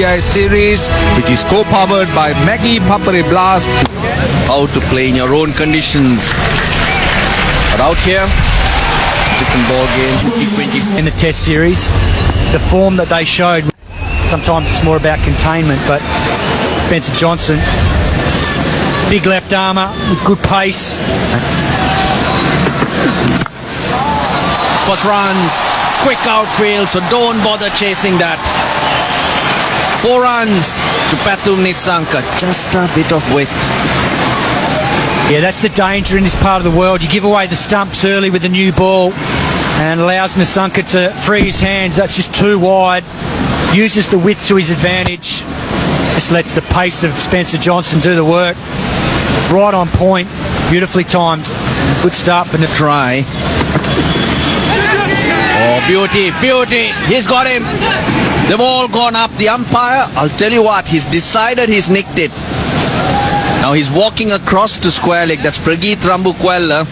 ODI series, which is co-powered by Maggie Papare Blast. How to play in your own conditions. But out here, it's a different ball game. In the Test series, the form that they showed, sometimes it's more about containment, but Spencer Johnson, big left armour, good pace. First runs, quick outfield, so don't bother chasing that. 4 runs to Pathum Nissanka, just a bit of width. Yeah, that's the danger in this part of the world. You give away the stumps early with the new ball and allows Nissanka to free his hands. That's just too wide. Uses the width to his advantage. Just lets the pace of Spencer Johnson do the work. Right on point, beautifully timed. Good start for the try. Oh, beauty, beauty. He's got him. They've all gone up. The umpire, I'll tell you what, he's decided he's nicked it. Now he's walking across to square leg. That's Prageet Rambukwella.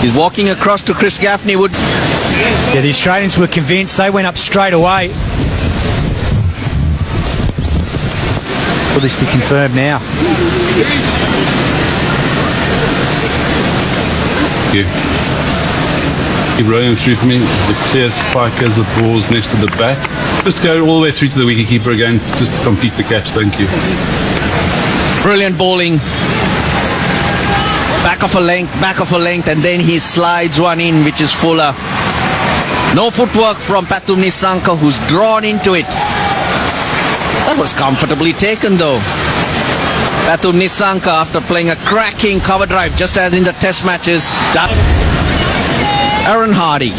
He's walking across to Chris Gaffney. Yeah, the Australians were convinced. They went up straight away. Will this be confirmed now? Thank you. Keep rolling through for me. The clear spike as the ball's next to the bat. Just go all the way through to the wicketkeeper again, just to complete the catch. Thank you. Brilliant bowling. Back of a length, and then he slides one in, which is fuller. No footwork from Pathum Nissanka, who's drawn into it. That was comfortably taken, though. Pathum Nissanka, after playing a cracking cover drive, just as in the test matches. Aaron Hardy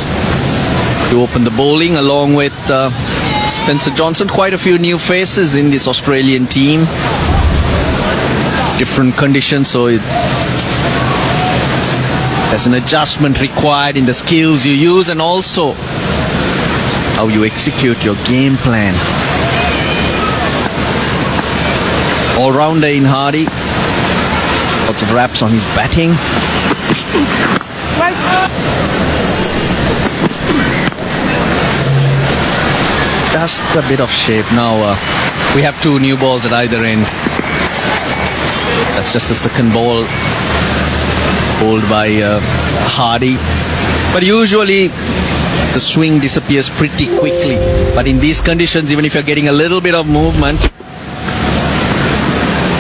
to open the bowling along with Spencer Johnson. Quite a few new faces in this Australian team. Different conditions, so there's an adjustment required in the skills you use and also how you execute your game plan. All-rounder in Hardy. Lots of raps on his batting. Just a bit of shape. Now we have 2 new balls at either end. That's just the second ball bowled by Hardy. But usually the swing disappears pretty quickly. But in these conditions, even if you're getting a little bit of movement,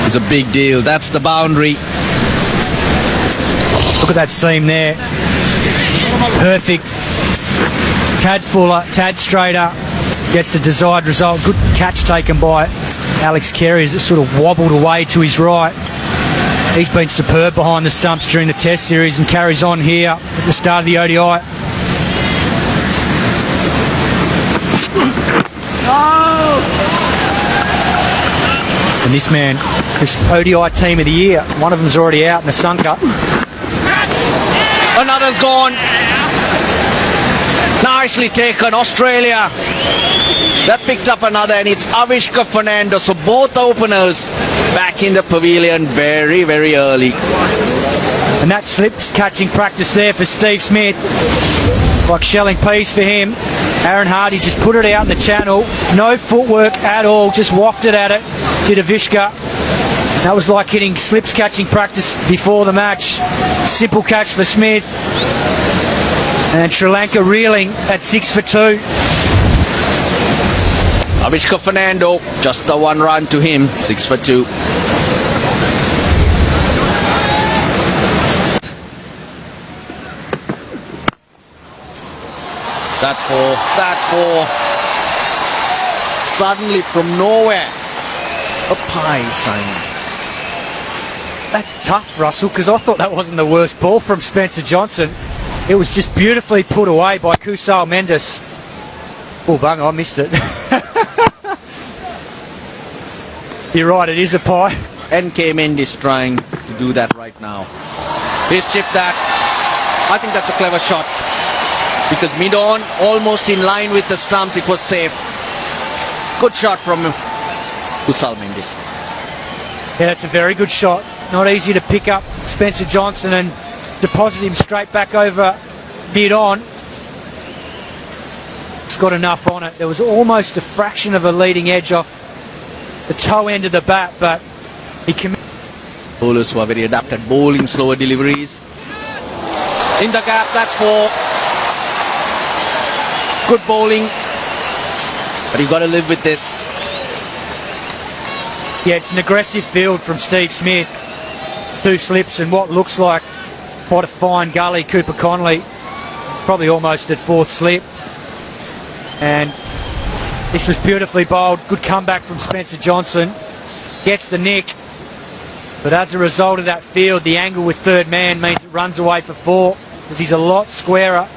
it's a big deal. That's the boundary. Look at that seam there. Perfect. Tad fuller, tad straighter. Gets the desired result. Good catch taken by Alex Carey as it sort of wobbled away to his right. He's been superb behind the stumps during the Test series and carries on here at the start of the ODI. And this man, this ODI team of the year, one of them's already out, Nissanka. Another's gone. Nicely taken, Australia. That picked up another, and it's Avishka Fernando. So both openers back in the pavilion very, very early. And that slips catching practice there for Steve Smith. Like shelling peas for him. Aaron Hardy just put it out in the channel. No footwork at all, just wafted at it. Did Avishka. That was like hitting slips catching practice before the match. Simple catch for Smith. And Sri Lanka reeling at 6 for 2. Avishka Fernando, just the 1 run to him, 6 for 2. That's 4. Suddenly from nowhere, a pie sign. That's tough, Russell, because I thought that wasn't the worst ball from Spencer Johnson. It was just beautifully put away by Kusal Mendes. Oh, bung, I missed it. You're right, it is a pie. NK Mendes trying to do that right now. He's chipped that. I think that's a clever shot. Because mid-on, almost in line with the stumps, it was safe. Good shot from Kusal Mendes. Yeah, that's a very good shot. Not easy to pick up Spencer Johnson and deposit him straight back over mid-on. It's got enough on it. There was almost a fraction of a leading edge off the toe end of the bat, but he committed. Bowlers who are very adept at bowling slower deliveries. In the gap, that's 4. Good bowling. But you've got to live with this. Yeah, it's an aggressive field from Steve Smith. 2 slips and what looks like quite a fine gully. Cooper Connolly probably almost at 4th slip. And this was beautifully bowled. Good comeback from Spencer Johnson. Gets the nick. But as a result of that field, the angle with third man means it runs away for 4. Because he's a lot squarer.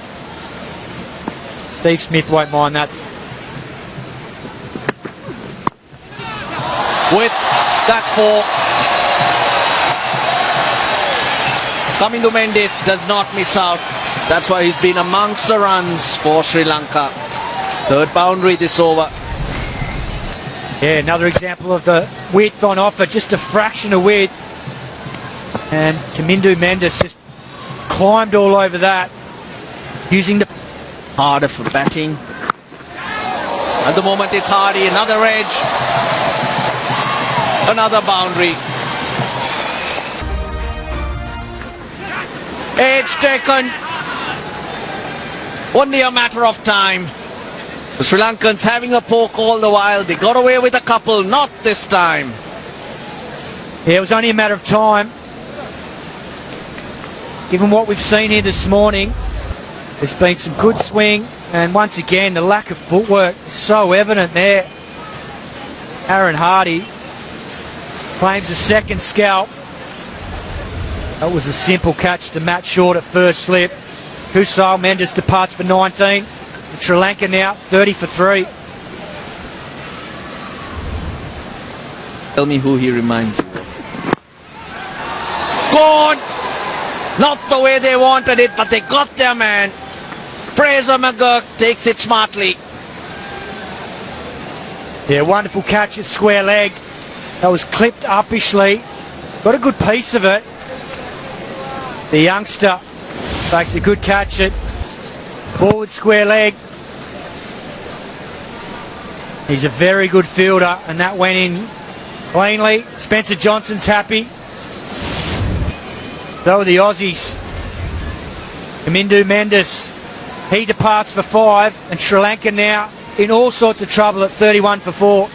Steve Smith won't mind that. With that 4. Kamindu Mendes does not miss out. That's why he's been amongst the runs for Sri Lanka. 3rd boundary this over. Yeah, another example of the width on offer, just a fraction of width. And Kamindu Mendes just climbed all over that, using the... Harder for batting. At the moment it's Hardy, another edge. Another boundary. Edge taken. Only a matter of time. The Sri Lankans having a poke all the while. They got away with a couple, not this time. Yeah, it was only a matter of time. Given what we've seen here this morning, there's been some good swing, and once again, the lack of footwork is so evident there. Aaron Hardy claims a 2nd scalp. That was a simple catch to Matt Short at 1st slip. Kusal Mendes departs for 19. And Sri Lanka now 30 for 3. Tell me who he reminds you of. Gone! Not the way they wanted it, but they got their man. Fraser McGurk takes it smartly. Yeah, wonderful catch at square leg. That was clipped uppishly. Got a good piece of it. The youngster makes a good catch at forward square leg. He's a very good fielder, and that went in cleanly. Spencer Johnson's happy. So are the Aussies. Kamindu Mendes, he departs for 5, and Sri Lanka now in all sorts of trouble at 31 for 4.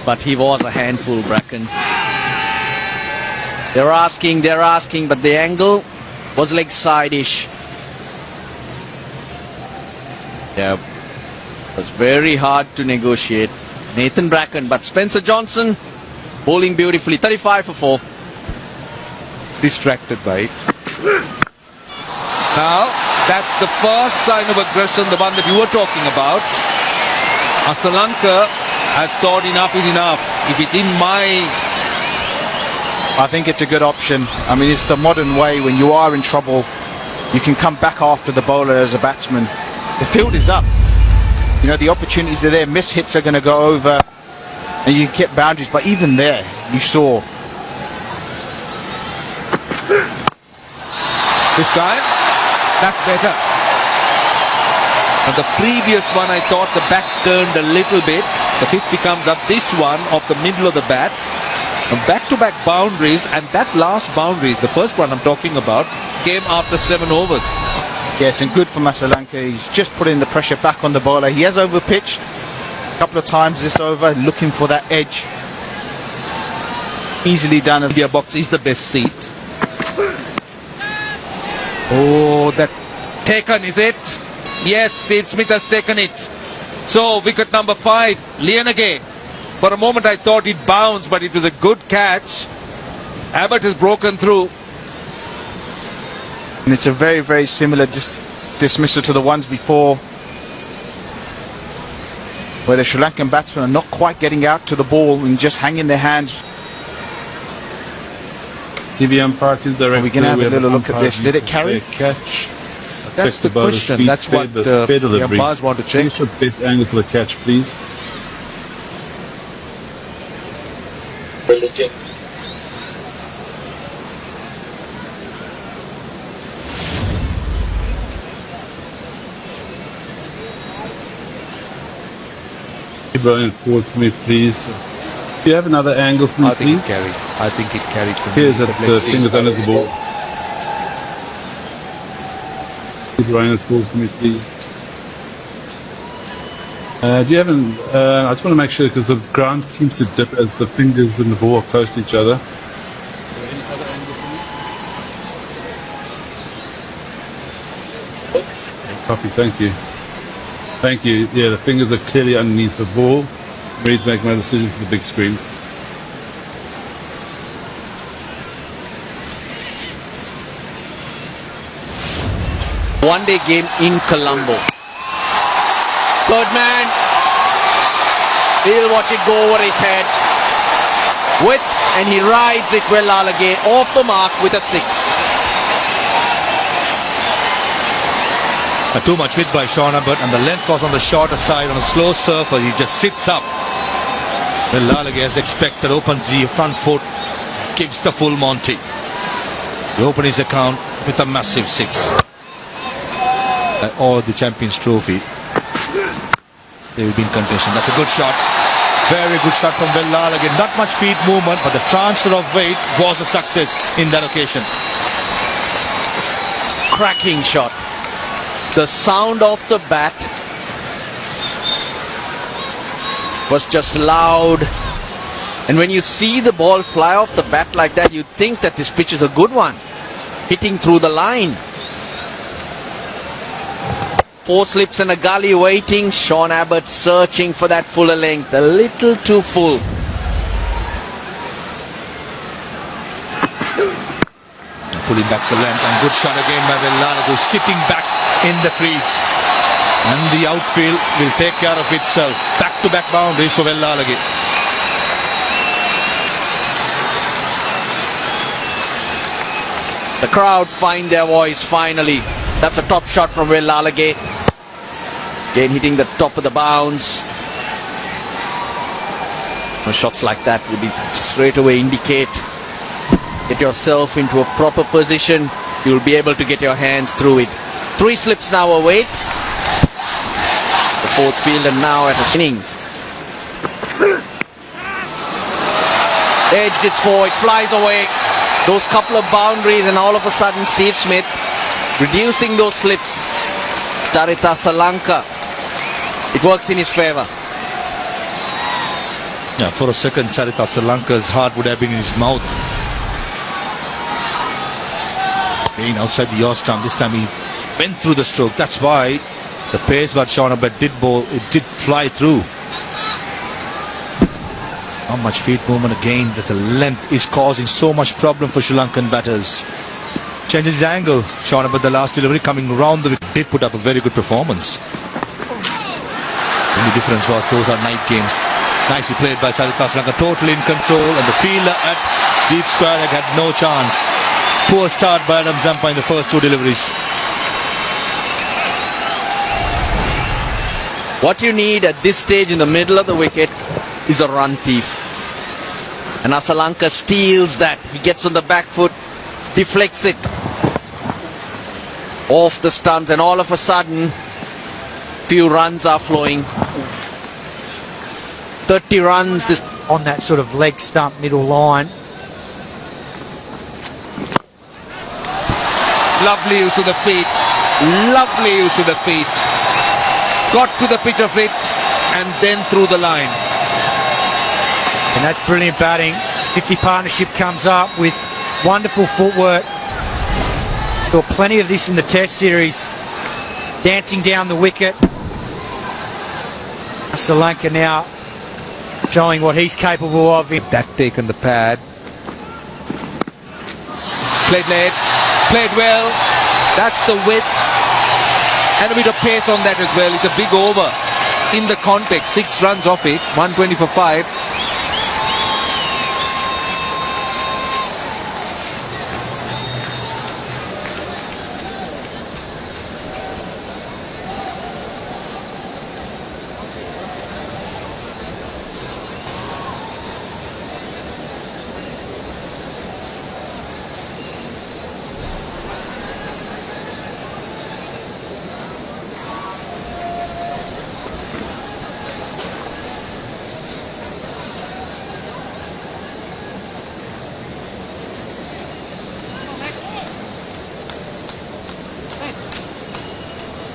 But he was a handful, Bracken. They're asking, but the angle was leg side-ish. Yeah, it was very hard to negotiate. Nathan Bracken, but Spencer Johnson bowling beautifully, 35 for 4. Distracted by it. Now, that's the first sign of aggression, the one that you were talking about. Sri Lanka has thought enough is enough. If it's in my... I think it's a good option. I mean, it's the modern way. When you are in trouble, you can come back after the bowler as a batsman. The field is up. You know, the opportunities are there. Miss hits are going to go over, and you can get boundaries. But even there, you saw. This time, that's better. And the previous one, I thought the back turned a little bit. The 50 comes up. This one, off the middle of the bat. Back-to-back boundaries, and that last boundary, the first one I'm talking about, came after 7 overs. Yes, and good for Sri Lanka. He's just putting the pressure back on the bowler. He has overpitched a couple of times this over, looking for that edge. Easily done. India box is the best seat. Oh, that taken, is it? Yes, Steve Smith has taken it. So, wicket number 5, Lianage. For a moment I thought it bounced, but it was a good catch. Abbott has broken through. And it's a very, very similar dismissal to the ones before, where the Sri Lankan batsmen are not quite getting out to the ball and just hanging their hands. TV umpire to director. We're going to have a little look at this. Did it carry? Catch. That's the question. That's what the umpires want to check. What's your best angle for the catch, please? Keep rolling forward for me, please. Do you have another angle for me, I think please? it carried. I think it carried. to me, Here's but that let's see. fingers under the ball. Keep rolling it forward for me, please. Do you have an? I just want to make sure because the ground seems to dip as the fingers and the ball are close to each other. Any other angle for me? Copy. Thank you. Thank you. Yeah, the fingers are clearly underneath the ball. I'm ready to make my decision for the big screen. One-day game in Colombo. Third man. He'll watch it go over his head. And he rides it well, Lalage, off the mark with a 6. Too much width by Sean Abbott, and the length was on the shorter side on a slow surfer. He just sits up. Well, Lalage, as expected, opens the front foot, gives the full Monty. He opened his account with a massive 6. Or the Champions Trophy. They will be in contention. That's a good shot. Very good shot from Lalage. Not much feet movement, but the transfer of weight was a success in that occasion. Cracking shot. The sound of the bat was just loud. And when you see the ball fly off the bat like that, you think that this pitch is a good one. Hitting through the line. 4 slips and a gully waiting. Sean Abbott searching for that fuller length. A little too full. Pulling back the length, and good shot again by Lalage, sitting back in the crease. And the outfield will take care of itself. Back-to-back boundaries for Lalage. The crowd find their voice finally. That's a top shot from Lalage. Again hitting the top of the bounce. Shots like that will be straight away indicate. Get yourself into a proper position. You'll be able to get your hands through it. 3 slips now await. The 4th fielder now at his innings. Edged its 4, it flies away. Those couple of boundaries, and all of a sudden Steve Smith reducing those slips. Charita Lanka. It works in his favour. Yeah, for a second, Charita Lanka's heart would have been in his mouth. Being outside the yaw stump, this time he went through the stroke. That's why the pace but Sean Abbott did bowl, it did fly through. Not much feet movement again, that the length is causing so much problem for Sri Lankan batters. Changes his angle. Sean Abbott, the last delivery coming round the wicket, did put up a very good performance. The only difference was those are night games. Nicely played by Charita Lanka, totally in control, and the fielder at deep square leg had no chance. Poor start by Adam Zampa in the first 2 deliveries. What you need at this stage in the middle of the wicket is a run thief. And Asalanka steals that. He gets on the back foot, deflects it off the stumps, and all of a sudden, few runs are flowing. 30 runs this On that sort of leg stump middle line. Lovely use of the feet. Lovely use of the feet. Got to the pitch of it and then through the line. And that's brilliant batting. 50 partnership comes up with wonderful footwork. There were plenty of this in the Test series. Dancing down the wicket. Sri Lanka now showing what he's capable of. That taken the pad. Played late. Played well. That's the width. And a bit of pace on that as well. It's a big over. In the context, 6 runs off it. 120 for 5.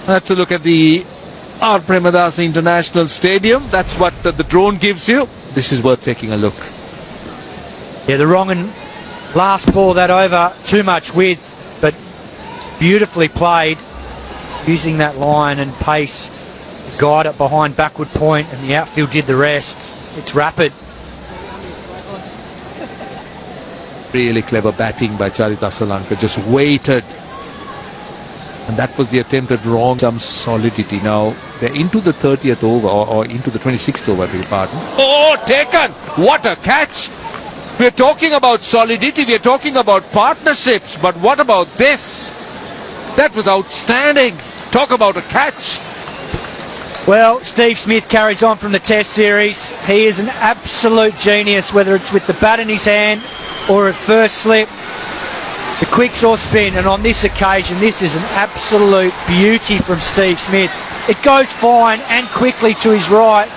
Let's look at the R. Premadasa International Stadium. That's what the drone gives you. This is worth taking a look. Yeah, the wrong and last ball that over, too much width, but beautifully played, using that line and pace, guide it behind backward point, and the outfield did the rest. It's rapid. Really clever batting by Charitasa Lanka, just waited. And that was the attempted wrong. Some solidity. Now they're into the 30th over, or into the 26th over, I beg your pardon. Oh, taken! What a catch! We're talking about solidity, we're talking about partnerships, but what about this? That was outstanding. Talk about a catch. Well, Steve Smith carries on from the Test series. He is an absolute genius, whether it's with the bat in his hand or at first slip, the quicksaw spin, and on this occasion, this is an absolute beauty from Steve Smith. It goes fine and quickly to his right,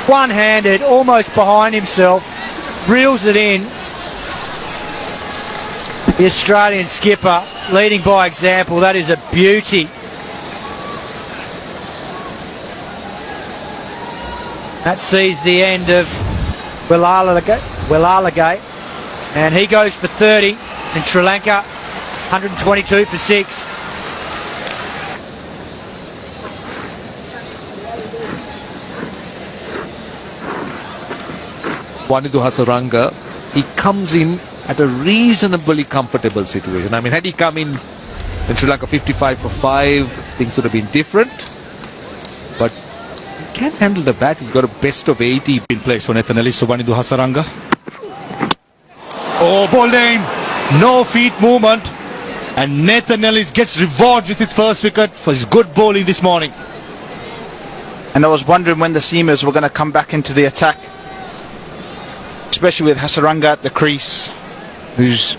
one-handed, almost behind himself, reels it in. The Australian skipper leading by example. That is a beauty. That sees the end of Willalagate, and he goes for 30 in Sri Lanka, 122 for 6. Wanidhu Hasaranga, he comes in at a reasonably comfortable situation. I mean, had he come in Sri Lanka 55 for 5, things would have been different. But he can handle the bat. He's got a best of 80. In place for Nathan Ellis to Wanidhu Hasaranga. Oh, bowling! No feet movement. And Nathan Ellis gets rewarded with his first wicket for his good bowling this morning. And I was wondering when the seamers were going to come back into the attack, especially with Hasaranga at the crease, who's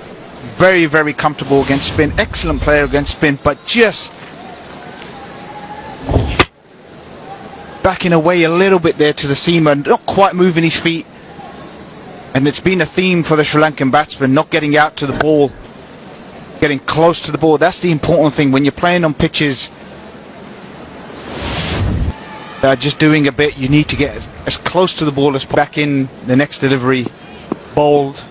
very, very comfortable against spin. Excellent player against spin, but just backing away a little bit there to the seamer, not quite moving his feet. And it's been a theme for the Sri Lankan batsman, not getting out to the ball, getting close to the ball. That's the important thing when you're playing on pitches. Just doing a bit, you need to get as close to the ball as back in the next delivery, bowled.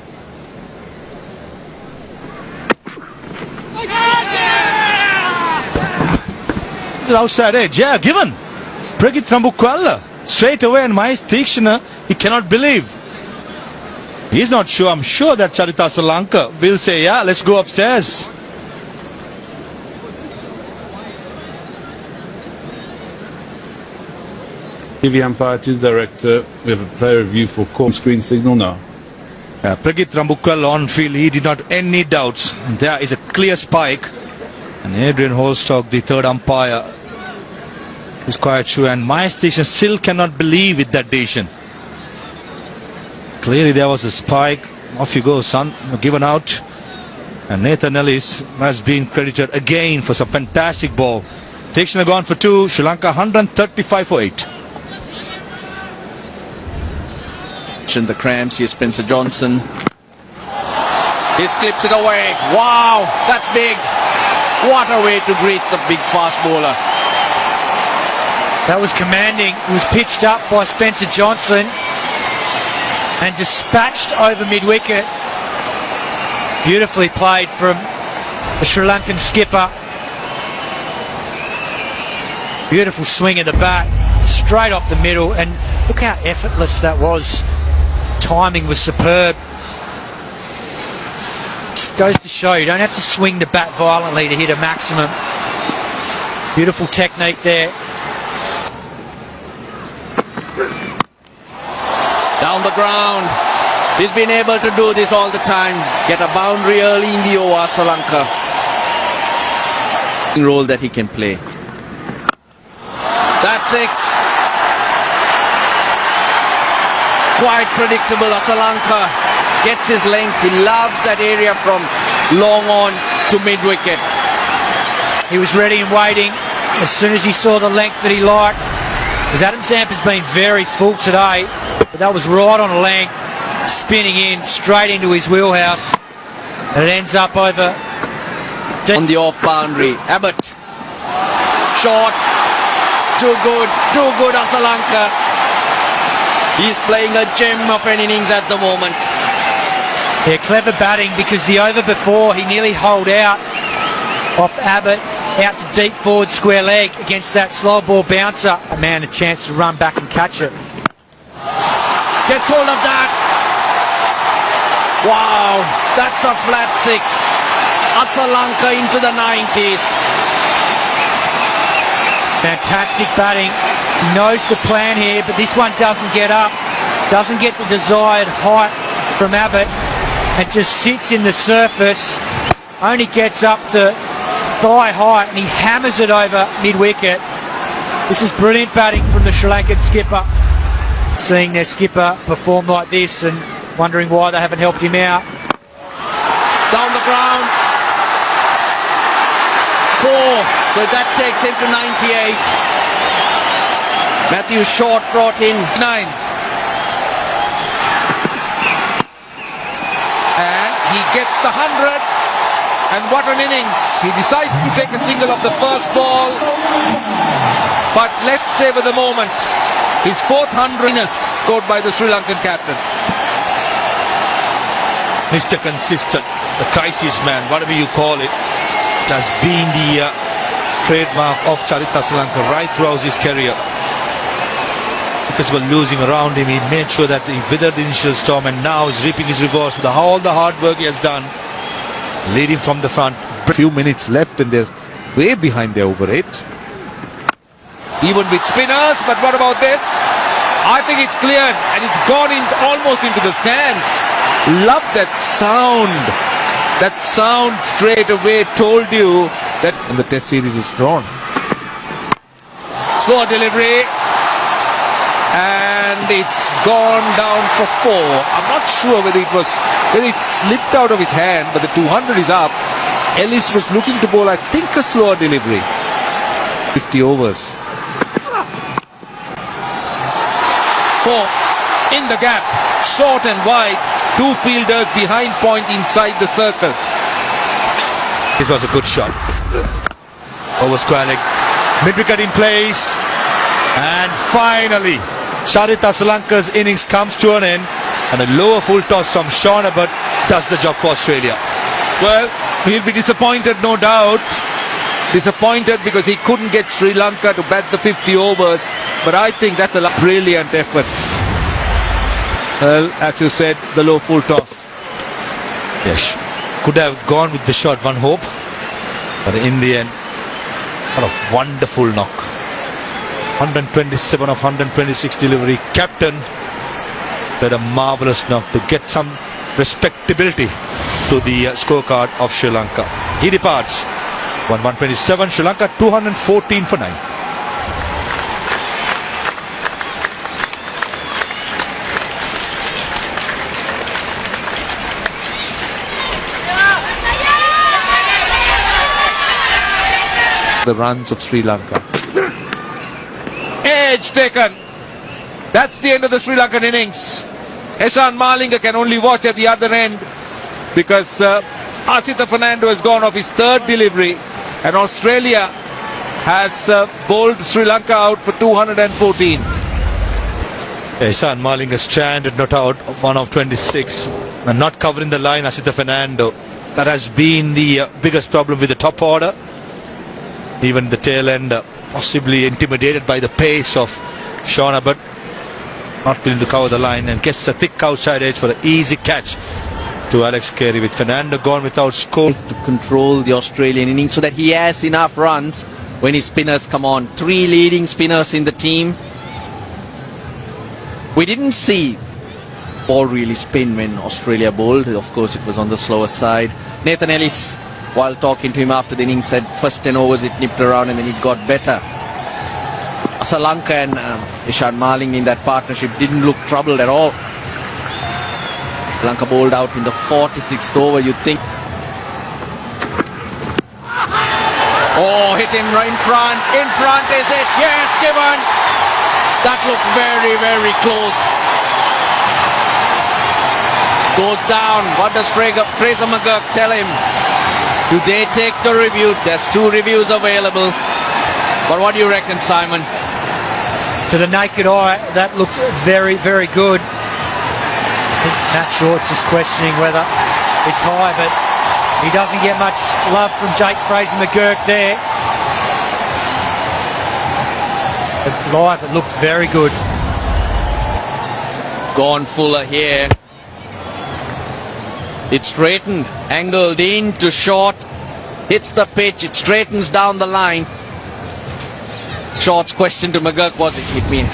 Outside edge, yeah, given. Pragit Rambukwala straight away, and Mahesh Tikshana, he cannot believe. He's not sure. I'm sure that Charitasa Lanka will say, yeah, let's go upstairs. TV umpire to the director. We have a player review for call screen signal now. Pragit Rambukwala on field, he did not any doubts. There is a clear spike. And Adrian Holstock, the third umpire, is quite sure. And Mahesh Tikshana still cannot believe with that decision. Clearly there was a spike. Off you go, son. Given out. And Nathan Ellis has been credited again for some fantastic ball. Tikshana gone for 2. Sri Lanka 135 for 8. The cramps here, Spencer Johnson. He slips it away. Wow, that's big. What a way to greet the big fast bowler. That was commanding. It was pitched up by Spencer Johnson and dispatched over mid-wicket. Beautifully played from the Sri Lankan skipper. Beautiful swing of the bat, straight off the middle, and look how effortless that was. Timing was superb. Just goes to show you don't have to swing the bat violently to hit a maximum. Beautiful technique there. Down the ground. He's been able to do this all the time. Get a boundary early in the over, Sri Lanka. Role that he can play. That's 6. Quite predictable. Sri Lanka gets his length. He loves that area from long on to mid-wicket. He was ready and waiting as soon as he saw the length that he liked. As Adam Samp's been very full today, but that was right on a length, spinning in straight into his wheelhouse, and it ends up over On the off boundary, Abbott short. Too good Asalanka. He's playing a gem of an innings at the moment. Yeah, clever batting, because the over before he nearly holed out off Abbott out to deep forward square leg against that slow ball bouncer. A man a chance to run back and catch it. Gets hold of that. Wow, that's a flat six. Asalanka into the 90s. Fantastic batting. He knows the plan here, but this one doesn't get up. Doesn't get the desired height from Abbott. And just sits in the surface. Only gets up to thigh height, and he hammers it over mid-wicket. This is brilliant batting from the Sri Lankan skipper. Seeing their skipper perform like this and wondering why they haven't helped him out. Down the ground. 4. So that takes him to 98. Matthew Short brought in 9. And he gets the 100. And what an innings. He decides to take a single of the first ball. But let's savor the moment. His 4th 100th scored by the Sri Lankan captain. Mr. Consistent, the crisis man, whatever you call it, has been the trademark of Charith Asalanka right throughout his career. Because we're losing around him, he made sure that he withered the initial storm, and now is reaping his rewards with all the hard work he has done, leading from the front. Few minutes left and they're way behind their over 8. Even with spinners, but what about this? I think it's cleared and it's gone in almost into the stands. Love that sound. That sound straight away told you that when the test series is drawn. Slow delivery. And it's gone down for 4. I'm not sure whether it slipped out of his hand, but the 200 is up. Ellis was looking to bowl, I think, a slower delivery. 50 overs. 4 in the gap, short and wide. 2 fielders behind point inside the circle. It was a good shot. Over square leg. Mid-wicket in place. And finally, Charith Asalanka's innings comes to an end. And a lower full toss from Sean Abbott does the job for Australia. Well, he'll be disappointed, no doubt. Disappointed because he couldn't get Sri Lanka to bat the 50 overs. But I think that's a brilliant effort. Well, as you said, the low full toss. Yes, could have gone with the shot, one hope. But in the end, what a wonderful knock. 127 of 126 delivery. Captain did a marvellous knock to get some respectability to the scorecard of Sri Lanka. He departs. 127, Sri Lanka 214 for 9. The runs of Sri Lanka. Edge taken. That's the end of the Sri Lankan innings. Eshan Malinga can only watch at the other end because Asitha Fernando has gone off his 3rd delivery, and Australia has bowled Sri Lanka out for 214. Ihsan Malinga stranded, not out, 1 of 26. And not covering the line, Asitha Fernando. That has been the biggest problem with the top order. Even the tail end, possibly intimidated by the pace of Sean Abbott. Not willing to cover the line and gets a thick outside edge for an easy catch to Alex Carey, with Fernando gone without score. to control the Australian innings so that he has enough runs when his spinners come on. 3 leading spinners in the team. We didn't see ball really spin when Australia bowled. Of course, it was on the slower side. Nathan Ellis, while talking to him after the innings, said first 10 overs it nipped around and then it got better. Asalanka and Ihsan Malinga in that partnership didn't look troubled at all. Lanka bowled out in the 46th over, you'd think. Oh, hit him right in front. In front, is it? Yes, given. That looked very, very close. Goes down. What does Fraser McGurk tell him? Do they take the review? There's 2 reviews available. But what do you reckon, Simon? To the naked eye, that looked very, very good. I think Matt Short's just questioning whether it's high, but he doesn't get much love from Jake Fraser McGurk there. But live, it looked very good. Gone Fuller here. It's straightened, angled in to short. Hits the pitch, it straightens down the line. Short's question to McGurk was, it hit me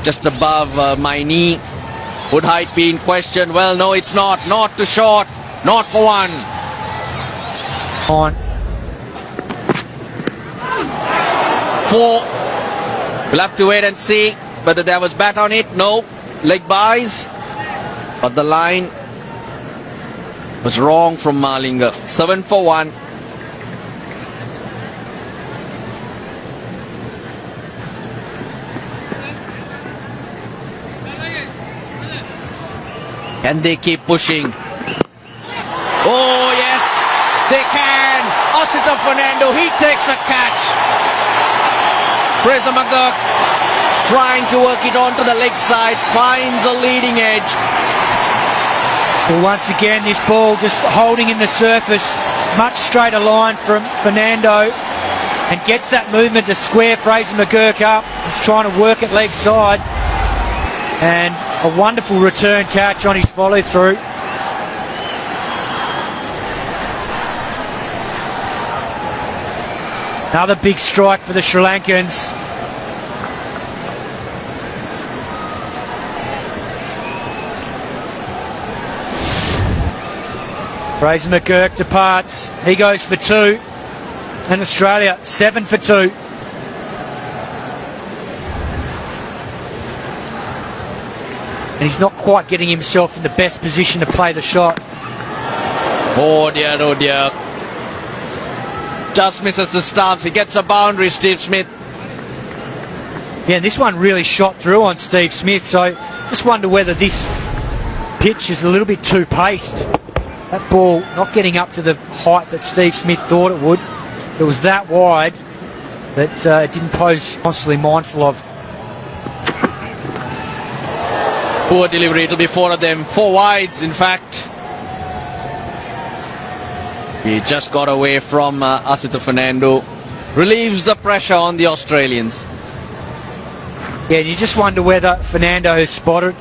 just above my knee. Would height be in question? Well, no, it's not. Not to Short. Not for one. On. 4. We'll have to wait and see whether there was bat on it. No. Leg buys. But the line was wrong from Malinga. 7 for 1. And they keep pushing. Oh yes, they can. Osita Fernando, he takes a catch. Fraser McGurk trying to work it onto the leg side, finds a leading edge. Well, once again, this ball just holding in the surface, much straighter line from Fernando, and gets that movement to square Fraser McGurk up. He's trying to work it leg side, and a wonderful return catch on his follow through. Another big strike for the Sri Lankans. Fraser McGurk departs. He goes for 2. And Australia 7 for 2. And he's not quite getting himself in the best position to play the shot. Oh dear, oh dear. Just misses the stumps. He gets a boundary, Steve Smith. Yeah, this one really shot through on Steve Smith, so just wonder whether this pitch is a little bit too paced. That ball not getting up to the height that Steve Smith thought it would. It was that wide that it didn't pose constantly mindful of. Poor delivery, it'll be 4 of them. 4 wides, in fact. He just got away from Asita Fernando. Relieves the pressure on the Australians. Yeah, and you just wonder whether Fernando has spotted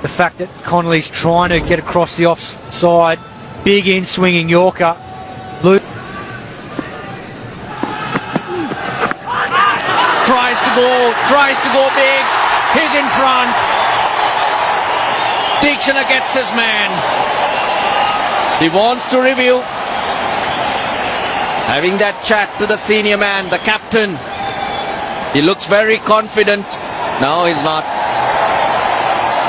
the fact that Connolly's trying to get across the offside. Big in swinging Yorker. Luke tries to go big. He's in front. Dikshana gets his man. He wants to review. Having that chat to the senior man, the captain. He looks very confident. No, he's not.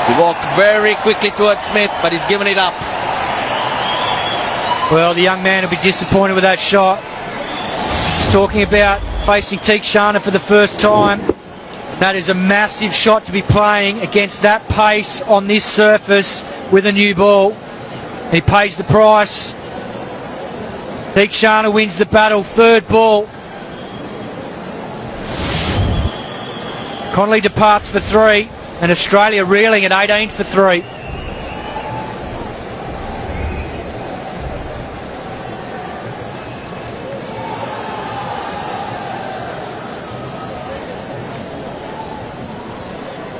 He walked very quickly towards Smith, but he's given it up. Well, the young man will be disappointed with that shot. He's talking about facing Dikshana for the first time. That is a massive shot to be playing against that pace on this surface with a new ball. He pays the price. Dikshana wins the battle, 3rd ball. Connolly departs for 3, and Australia reeling at 18 for 3.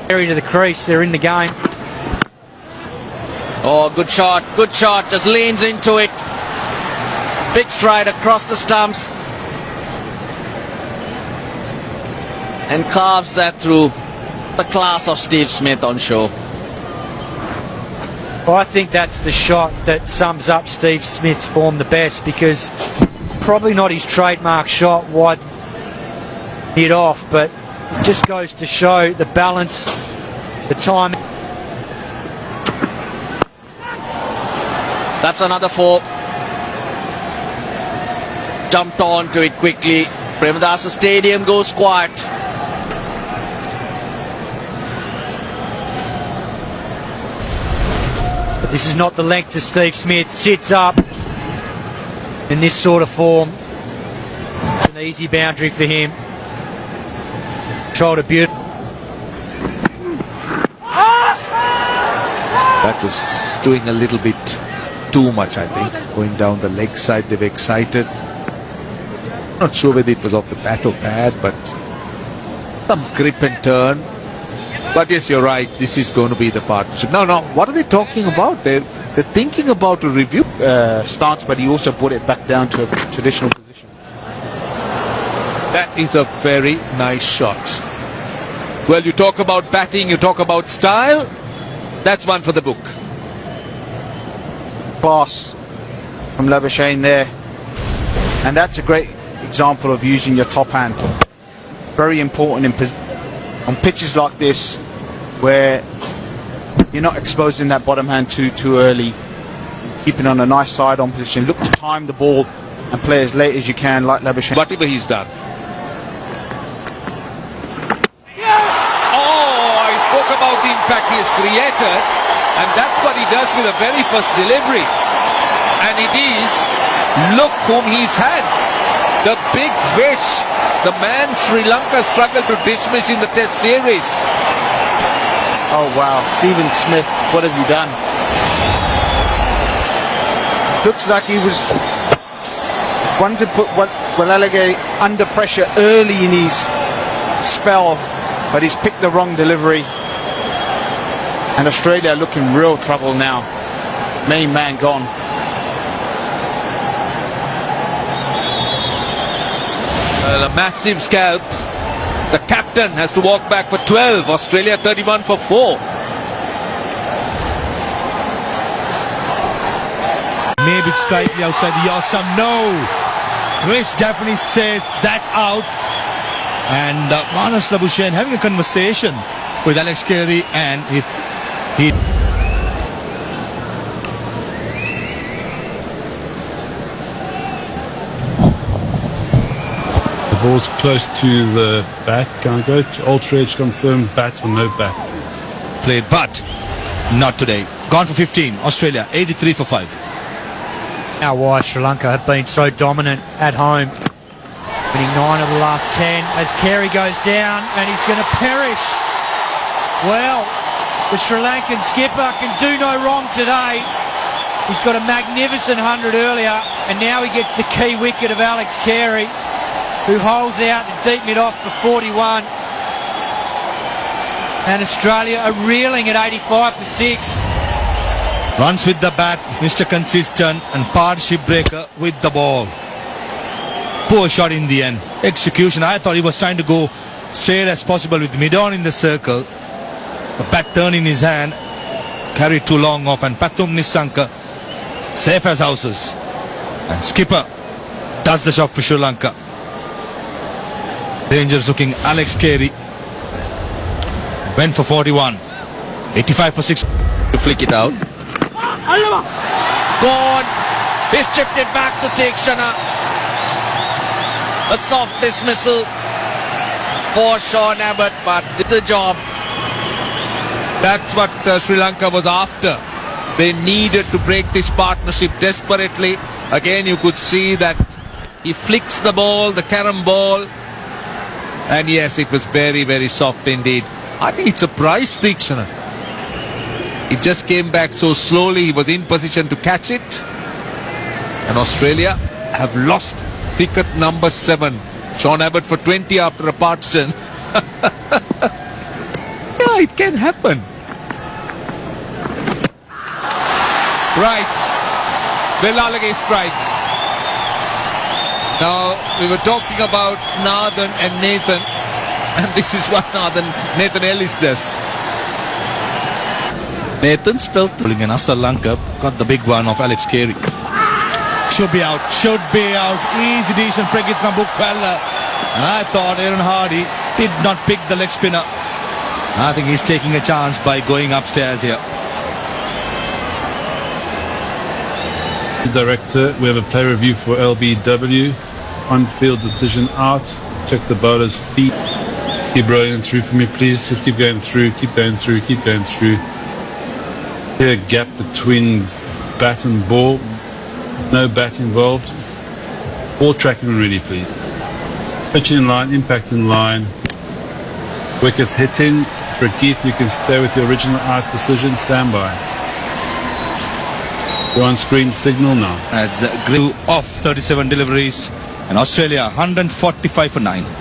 To the crease, they're in the game. Oh, good shot, just leans into it. Big stride across the stumps. And carves that through. The class of Steve Smith on show. Well, I think that's the shot that sums up Steve Smith's form the best, because probably not his trademark shot, wide hit off, but it just goes to show the balance, the time. That's another 4. Jumped on to it quickly. Premadasa Stadium goes quiet. But this is not the length to Steve Smith. Sits up in this sort of form. An easy boundary for him. controlled it beautifully. That was doing a little bit too much, I think. Going down the leg side, they were excited. Not sure whether it was off the bat or pad, but some grip and turn. But yes, you're right. This is going to be the partnership. No. What are they talking about? They're thinking about a review. Stance, but he also brought it back down to a traditional position. That is a very nice shot. Well, you talk about batting, you talk about style. That's one for the book. Pass from Labuschagne there, and that's a great example of using your top hand. Very important on pitches like this, where you're not exposing that bottom hand too early. Keeping on a nice side-on position. Look to time the ball and play as late as you can, like Labuschagne. Whatever he's done. Oh, I spoke about the impact he has created, and that's what he does with the very first delivery. And it is, look whom he's had. The big fish, the man Sri Lanka struggled to dismiss in the Test series. Oh wow, Stephen Smith, what have you done? Looks like he was wanting to put Walalage under pressure early in his spell, but he's picked the wrong delivery. And Australia looking real trouble now. Main man gone. Well, a massive scalp. The captain has to walk back for 12. Australia 31 for 4. Maybe it's slightly outside the Yosam. No! Chris Gaffney says that's out. And Marnus Labuschagne having a conversation with Alex Carey, and he The ball's close to the bat. Can I go to Ultra Edge confirm bat or no bat, please? played, but not today. Gone for 15. Australia 83 for 5. Now why Sri Lanka have been so dominant at home. Winning 9 of the last 10 as Carey goes down and he's going to perish. Well, the Sri Lankan skipper can do no wrong today. He's got a magnificent 100 earlier, and now he gets the key wicket of Alex Carey, who holds out to deep mid-off for 41. And Australia are reeling at 85 for 6. Runs with the bat, Mr. Consistent, and partnership breaker with the ball. Poor shot in the end. Execution, I thought he was trying to go straight as possible with mid-on in the circle. The bat turned in his hand, carried too long off, and Pathum Nissanka safe as houses. And skipper does the job for Sri Lanka. Rangers looking Alex Carey. Went for 41. 85 for 6. To flick it out. Gone. He's chipped it back to Tikshana. A soft dismissal for Sean Abbott, but did the job. That's what Sri Lanka was after. They needed to break this partnership desperately. Again, you could see that he flicks the ball, the carom ball. And yes, it was very, very soft indeed. I think it surprised Tikshana. It just came back so slowly. He was in position to catch it. And Australia have lost wicket number 7. Sean Abbott for 20 after a partition. Yeah, it can happen. Right. Walalage strikes. Now, we were talking about Nathan and Nathan. And this is what Nathan Ellis does. Nathan spelled And Sri Lanka got the big one of Alex Carey. Should be out. Should be out. Easy decision. Pregit from Bukwella. And I thought Aaron Hardy did not pick the leg spinner. I think he's taking a chance by going upstairs here. Director, we have a play review for LBW. On-field decision out. Check the bowler's feet. Keep rolling through for me, please. Just keep going through, keep going through, keep going through. Here, gap between bat and ball. No bat involved. Ball tracking already, please. Pitch in line, impact in line. Wickets hitting. Pradeep, you can stay with your original out decision. Stand by. You're on screen signal now. As Grill off 37 deliveries and Australia 145 for 9.